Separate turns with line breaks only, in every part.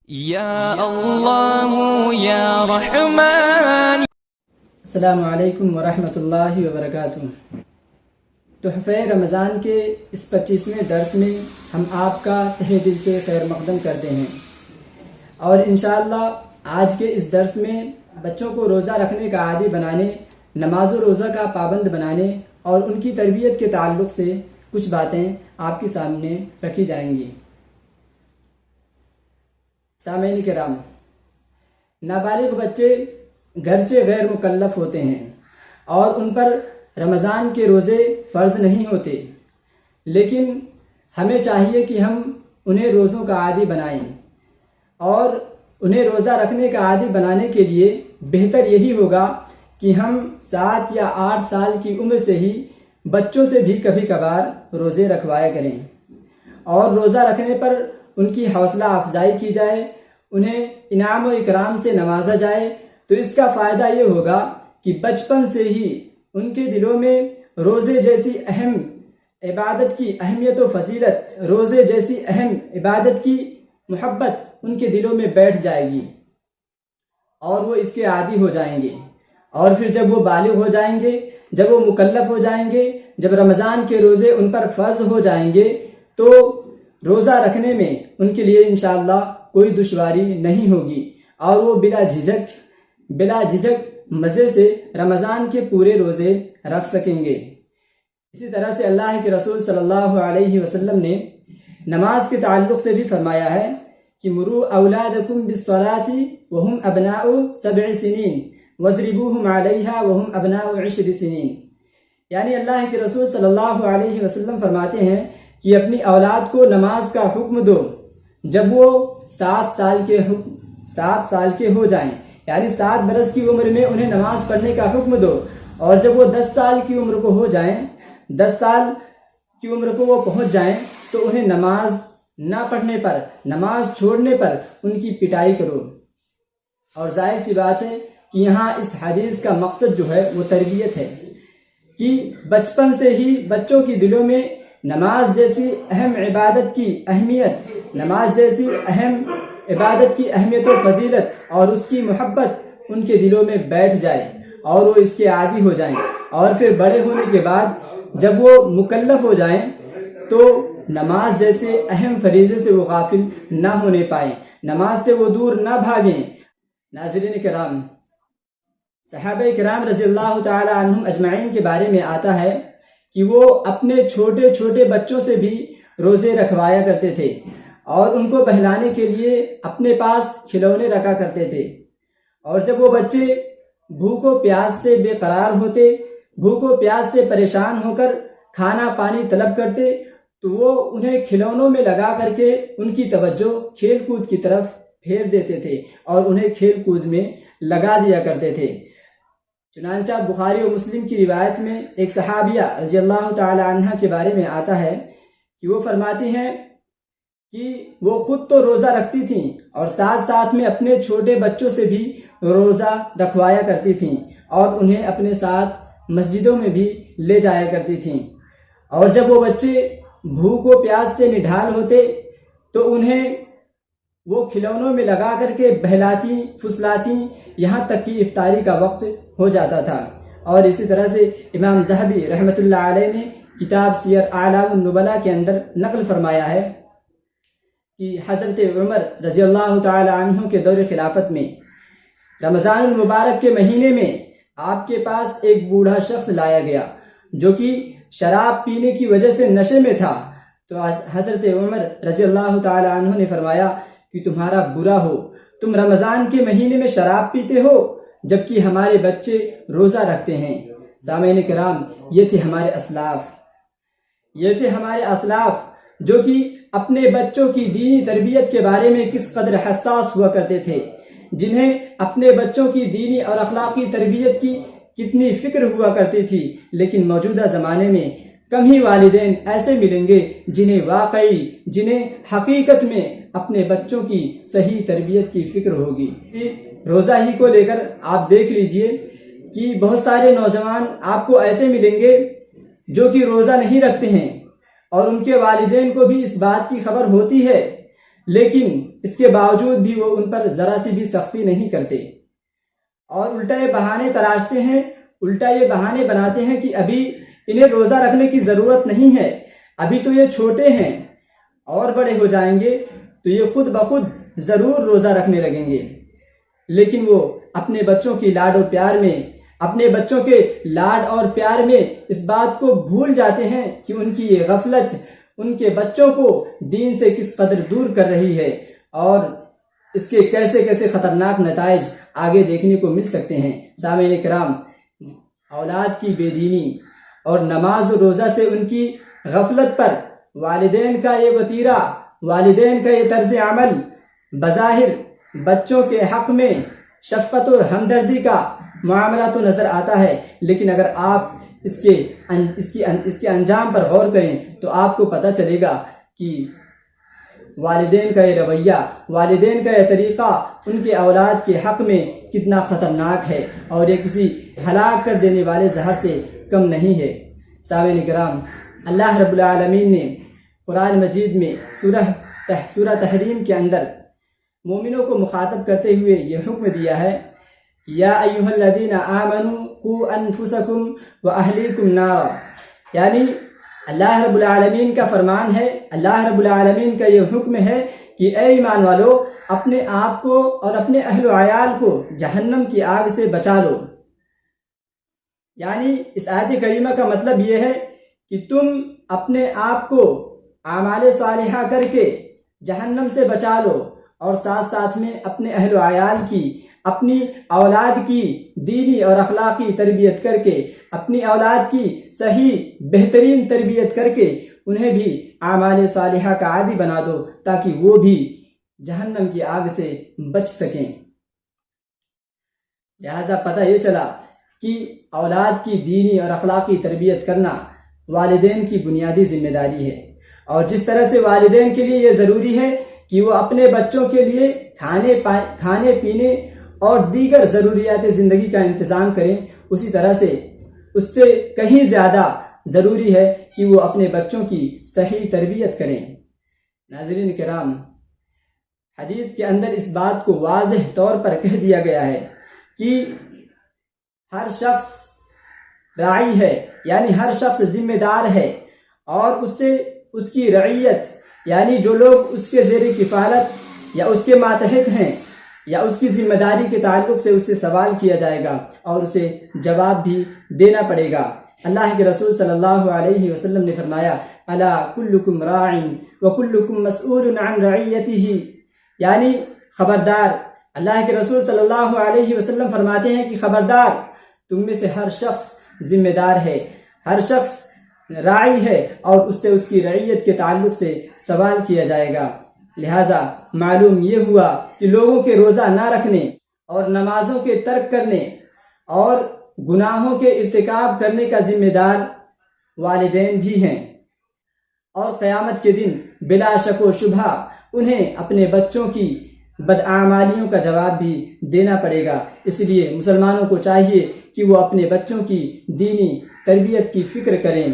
یا اللہ یا رحمان۔
السلام علیکم ورحمۃ اللہ وبرکاتہ۔ تحفہ رمضان کے اس 25ویں درس میں ہم آپ کا تہہ دل سے خیر مقدم کرتے ہیں، اور انشاءاللہ آج کے اس درس میں بچوں کو روزہ رکھنے کا عادی بنانے، نماز و روزہ کا پابند بنانے اور ان کی تربیت کے تعلق سے کچھ باتیں آپ کے سامنے رکھی جائیں گی۔ سامعین کرام، نابالغ بچے گرچہ غیر مکلف ہوتے ہیں اور ان پر رمضان کے روزے فرض نہیں ہوتے، لیکن ہمیں چاہیے کہ ہم انہیں روزوں کا عادی بنائیں، اور انہیں روزہ رکھنے کا عادی بنانے کے لیے بہتر یہی ہوگا کہ ہم 7 یا 8 سال کی عمر سے ہی بچوں سے بھی کبھی کبھار روزے رکھوایا کریں، اور روزہ رکھنے پر ان کی حوصلہ افزائی کی جائے، انہیں انعام و اکرام سے نوازا جائے، تو اس کا فائدہ یہ ہوگا کہ بچپن سے ہی ان کے دلوں میں روزے جیسی اہم عبادت کی اہمیت و فضیلت، روزے جیسی اہم عبادت کی محبت ان کے دلوں میں بیٹھ جائے گی، اور وہ اس کے عادی ہو جائیں گے۔ اور پھر جب وہ بالغ ہو جائیں گے، جب وہ مکلف ہو جائیں گے، جب رمضان کے روزے ان پر فرض ہو جائیں گے، تو روزہ رکھنے میں ان کے لیے انشاءاللہ کوئی دشواری نہیں ہوگی، اور وہ بلا جھجک مزے سے رمضان کے پورے روزے رکھ سکیں گے۔ اسی طرح سے اللہ کے رسول صلی اللہ علیہ وسلم نے نماز کے تعلق سے بھی فرمایا ہے کہ مروا اولادکم بالصلاۃ وهم ابناء 7 سنین واضربوهم علیہا وهم ابناء 10 سنین، یعنی اللہ کے رسول صلی اللہ علیہ وسلم فرماتے ہیں کہ اپنی اولاد کو نماز کا حکم دو جب وہ 7 سال کے ہو جائیں، یعنی 7 برس کی عمر میں انہیں نماز پڑھنے کا حکم دو، اور جب وہ 10 سال کی عمر کو ہو جائیں، 10 سال کی عمر کو وہ پہنچ جائیں، تو انہیں نماز نہ پڑھنے پر، نماز چھوڑنے پر ان کی پٹائی کرو۔ اور ظاہر سی بات ہے کہ یہاں اس حدیث کا مقصد جو ہے وہ تربیت ہے، کہ بچپن سے ہی بچوں کی دلوں میں نماز جیسی اہم عبادت کی اہمیت، نماز جیسی اہم عبادت کی اہمیت و فضیلت اور اس کی محبت ان کے دلوں میں بیٹھ جائے، اور وہ اس کے عادی ہو جائیں، اور پھر بڑے ہونے کے بعد جب وہ مکلف ہو جائیں تو نماز جیسے اہم فریضے سے وہ غافل نہ ہونے پائیں، نماز سے وہ دور نہ بھاگیں۔ ناظرین کرام، صحابہ کرام رضی اللہ تعالی عنہم اجمعین کے بارے میں آتا ہے کہ وہ اپنے چھوٹے چھوٹے بچوں سے بھی روزے رکھوایا کرتے تھے، اور ان کو بہلانے کے لیے اپنے پاس کھلونے رکھا کرتے تھے، اور جب وہ بچے بھوک و پیاس سے بے قرار ہوتے، بھوک و پیاس سے پریشان ہو کر کھانا پانی طلب کرتے، تو وہ انہیں کھلونوں میں لگا کر کے ان کی توجہ کھیل کود کی طرف پھیر دیتے تھے، اور انہیں کھیل کود میں لگا دیا کرتے تھے۔ چنانچہ بخاری و مسلم کی روایت میں ایک صحابیہ رضی اللہ تعالی عنہ کے بارے میں آتا ہے کہ وہ فرماتی ہیں کہ وہ خود تو روزہ رکھتی تھیں، اور ساتھ ساتھ میں اپنے چھوٹے بچوں سے بھی روزہ رکھوایا کرتی تھیں، اور انہیں اپنے ساتھ مسجدوں میں بھی لے جایا کرتی تھیں، اور جب وہ بچے بھوک و پیاس سے نڈھال ہوتے تو انہیں وہ کھلونوں میں لگا کر کے بہلاتی پھسلاتی، یہاں تک کہ افطاری کا وقت ہو جاتا تھا۔ اور اسی طرح سے امام ذہبی رحمۃ اللہ علیہ نے کتاب سیر اعلام النبلاء کے اندر نقل فرمایا ہے کہ حضرت عمر رضی اللہ تعالی عنہ کے دور خلافت میں رمضان المبارک کے مہینے میں آپ کے پاس ایک بوڑھا شخص لایا گیا جو کہ شراب پینے کی وجہ سے نشے میں تھا، تو حضرت عمر رضی اللہ تعالی عنہ نے فرمایا کہ تمہارا برا ہو، تم رمضان کے مہینے میں شراب پیتے ہو جبکہ ہمارے بچے روزہ رکھتے ہیں۔ سامعین کرام، یہ تھے ہمارے اسلاف جو کہ اپنے بچوں کی دینی تربیت کے بارے میں کس قدر حساس ہوا کرتے تھے، جنہیں اپنے بچوں کی دینی اور اخلاقی تربیت کی کتنی فکر ہوا کرتی تھی۔ لیکن موجودہ زمانے میں کم ہی والدین ایسے ملیں گے جنہیں حقیقت میں اپنے بچوں کی صحیح تربیت کی فکر ہوگی۔ روزہ ہی کو لے کر آپ دیکھ لیجئے کہ بہت سارے نوجوان آپ کو ایسے ملیں گے جو کہ روزہ نہیں رکھتے ہیں، اور ان کے والدین کو بھی اس بات کی خبر ہوتی ہے، لیکن اس کے باوجود بھی وہ ان پر ذرا سی بھی سختی نہیں کرتے، اور الٹا یہ بہانے تراشتے ہیں، الٹا یہ بہانے بناتے ہیں کہ ابھی انہیں روزہ رکھنے کی ضرورت نہیں ہے، ابھی تو یہ چھوٹے ہیں، اور بڑے ہو جائیں گے تو یہ خود بخود ضرور روزہ رکھنے لگیں گے۔ لیکن وہ اپنے بچوں کی لاڈ و پیار میں، اپنے بچوں کے لاڈ اور پیار میں اس بات کو بھول جاتے ہیں کہ ان کی یہ غفلت ان کے بچوں کو دین سے کس قدر دور کر رہی ہے، اور اس کے کیسے کیسے خطرناک نتائج آگے دیکھنے کو مل سکتے ہیں۔ سامعین کرام، اولاد کی بے دینی اور نماز و روزہ سے ان کی غفلت پر والدین کا یہ وتیرہ، والدین کا یہ طرز عمل بظاہر بچوں کے حق میں شفقت اور ہمدردی کا معاملہ تو نظر آتا ہے، لیکن اگر آپ اس کے انجام پر غور کریں تو آپ کو پتہ چلے گا کہ والدین کا یہ رویہ، والدین کا یہ طریقہ ان کے اولاد کے حق میں کتنا خطرناک ہے، اور یہ کسی ہلاک کر دینے والے زہر سے کم نہیں ہے۔ سامعین کرام، اللہ رب العالمین نے قرآن مجید میں سورہ تحریم کے اندر مومنوں کو مخاطب کرتے ہوئے یہ حکم دیا ہے، یا ایھا الذین آمنوا قوا انفسکم واہلیکم نارا، یعنی اللہ رب العالمین کا فرمان ہے، اللہ رب العالمین کا یہ حکم ہے کہ اے ایمان والو، اپنے آپ کو اور اپنے اہل و عیال کو جہنم کی آگ سے بچا لو۔ یعنی اس آیت کریمہ کا مطلب یہ ہے کہ تم اپنے آپ کو اعمال صالحہ کر کے جہنم سے بچا لو، اور ساتھ ساتھ میں اپنے اہل و عیال کی، اپنی اولاد کی دینی اور اخلاقی تربیت کر کے، اپنی اولاد کی صحیح بہترین تربیت کر کے انہیں بھی اعمال صالحہ کا عادی بنا دو، تاکہ وہ بھی جہنم کی آگ سے بچ سکیں۔ لہذا پتہ یہ چلا کہ اولاد کی دینی اور اخلاقی تربیت کرنا والدین کی بنیادی ذمہ داری ہے، اور جس طرح سے والدین کے لیے یہ ضروری ہے کہ وہ اپنے بچوں کے لیے کھانے پینے اور دیگر ضروریات زندگی کا انتظام کریں، اسی طرح سے اس سے کہیں زیادہ ضروری ہے کہ وہ اپنے بچوں کی صحیح تربیت کریں۔ ناظرین کرام، حدیث کے اندر اس بات کو واضح طور پر کہہ دیا گیا ہے کہ ہر شخص راعی ہے، یعنی ہر شخص ذمہ دار ہے، اور اس سے اس کی رعیت، یعنی جو لوگ اس کے زیر کفالت یا اس کے ماتحت ہیں یا اس کی ذمہ داری کے تعلق سے اس سے سوال کیا جائے گا، اور اسے جواب بھی دینا پڑے گا۔ اللہ کے رسول صلی اللہ علیہ وسلم نے فرمایا، الا کلکم راع وکلکم مسئول عن رعیتہ، یعنی خبردار، اللہ کے رسول صلی اللہ علیہ وسلم فرماتے ہیں کہ خبردار، تم میں سے ہر شخص ذمہ دار ہے، ہر شخص راعی ہے، اور اس سے اس کی رعیت کے تعلق سے سوال کیا جائے گا۔ لہذا معلوم یہ ہوا کہ لوگوں کے روزہ نہ رکھنے اور نمازوں کے ترک کرنے اور گناہوں کے ارتکاب کرنے کا ذمہ دار والدین بھی ہیں، اور قیامت کے دن بلا شک و شبہ انہیں اپنے بچوں کی بدعمالیوں کا جواب بھی دینا پڑے گا۔ اس لیے مسلمانوں کو چاہیے کہ وہ اپنے بچوں کی دینی تربیت کی فکر کریں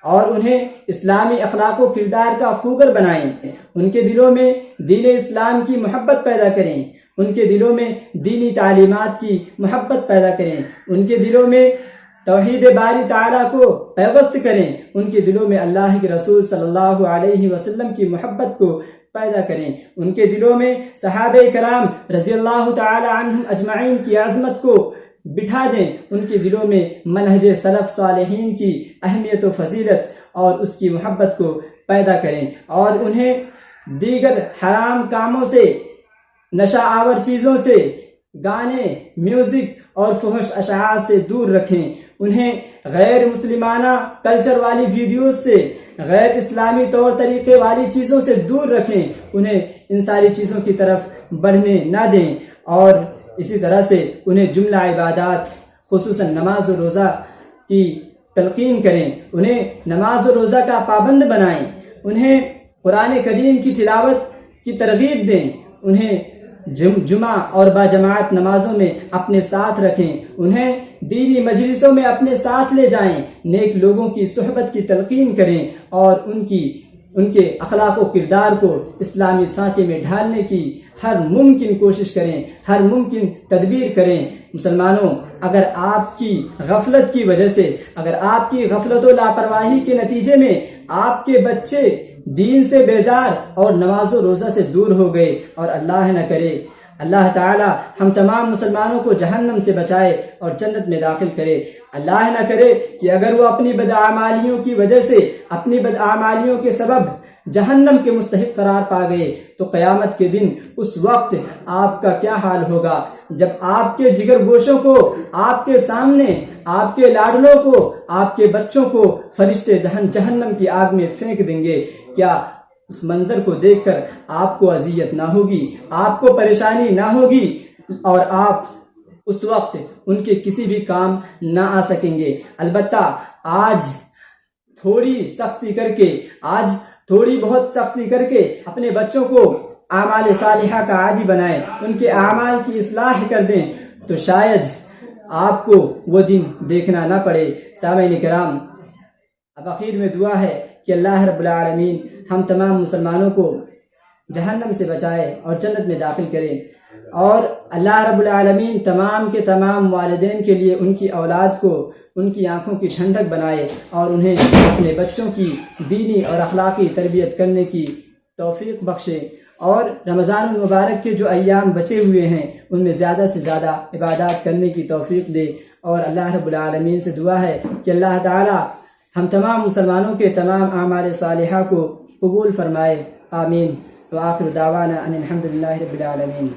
اور انہیں اسلامی اخلاق و کردار کا خوگر بنائیں، ان کے دلوں میں دین اسلام کی محبت پیدا کریں، ان کے دلوں میں دینی تعلیمات کی محبت پیدا کریں، ان کے دلوں میں توحید باری تعالیٰ کو پیوست کریں، ان کے دلوں میں اللہ کے رسول صلی اللہ علیہ وسلم کی محبت کو پیدا کریں، ان کے دلوں میں صحابہ کرام رضی اللہ تعالی عنہم اجمعین کی عظمت کو بٹھا دیں، ان کے دلوں میں منہج سلف صالحین کی اہمیت و فضیلت اور اس کی محبت کو پیدا کریں، اور انہیں دیگر حرام کاموں سے، نشہ آور چیزوں سے، گانے، میوزک اور فحش اشعار سے دور رکھیں، انہیں غیر مسلمانہ کلچر والی ویڈیوز سے، غیر اسلامی طور طریقے والی چیزوں سے دور رکھیں، انہیں ان ساری چیزوں کی طرف بڑھنے نہ دیں، اور اسی طرح سے انہیں جملہ عبادات خصوصاً نماز و روزہ کی تلقین کریں، انہیں نماز و روزہ کا پابند بنائیں، انہیں قرآن کریم کی تلاوت کی ترغیب دیں، انہیں جمعہ اور باجماعت نمازوں میں اپنے ساتھ رکھیں، انہیں دینی مجلسوں میں اپنے ساتھ لے جائیں، نیک لوگوں کی صحبت کی تلقین کریں، اور ان کی ان کے اخلاق و کردار کو اسلامی سانچے میں ڈھالنے کی ہر ممکن کوشش کریں، ہر ممکن تدبیر کریں۔ مسلمانوں، اگر آپ کی غفلت کی وجہ سے، اگر آپ کی غفلت و لاپرواہی کے نتیجے میں آپ کے بچے دین سے بیزار اور نماز و روزہ سے دور ہو گئے، اور اللہ نہ کرے، اللہ تعالی ہم تمام مسلمانوں کو جہنم سے بچائے اور جنت میں داخل کرے۔ اللہ نہ کرے کہ اگر وہ اپنی بدعمالیوں کی وجہ سے، اپنی بدعمالیوں کے سبب جہنم کے مستحق قرار پا گئے تو قیامت کے دن اس وقت آپ کا کیا حال ہوگا، جب آپ کے جگر گوشوں کو، آپ کے سامنے آپ کے لاڈلوں کو، آپ کے بچوں کو فرشتے جہنم کی آگ میں پھینک دیں گے؟ کیا اس منظر کو دیکھ کر آپ کو اذیت نہ ہوگی، آپ کو پریشانی نہ ہوگی، اور آپ اس وقت ان کے کسی بھی کام نہ آ سکیں گے؟ البتہ آج تھوڑی بہت سختی کر کے اپنے بچوں کو اعمال صالحہ کا عادی بنائیں، ان کے اعمال کی اصلاح کر دیں، تو شاید آپ کو وہ دن دیکھنا نہ پڑے۔ سامعین کرام، اب آخر میں دعا ہے کہ اللہ رب العالمین ہم تمام مسلمانوں کو جہنم سے بچائے اور جنت میں داخل کرے، اور اللہ رب العالمین تمام کے تمام والدین کے لیے ان کی اولاد کو ان کی آنکھوں کی ٹھنڈک بنائے، اور انہیں اپنے بچوں کی دینی اور اخلاقی تربیت کرنے کی توفیق بخشے، اور رمضان المبارک کے جو ایام بچے ہوئے ہیں ان میں زیادہ سے زیادہ عبادات کرنے کی توفیق دے۔ اور اللہ رب العالمین سے دعا ہے کہ اللہ تعالی ہم تمام مسلمانوں کے تمام اعمال صالحہ کو قبول فرمائے، آمین۔ وآخر دعوانا ان الحمد للہ رب العالمین۔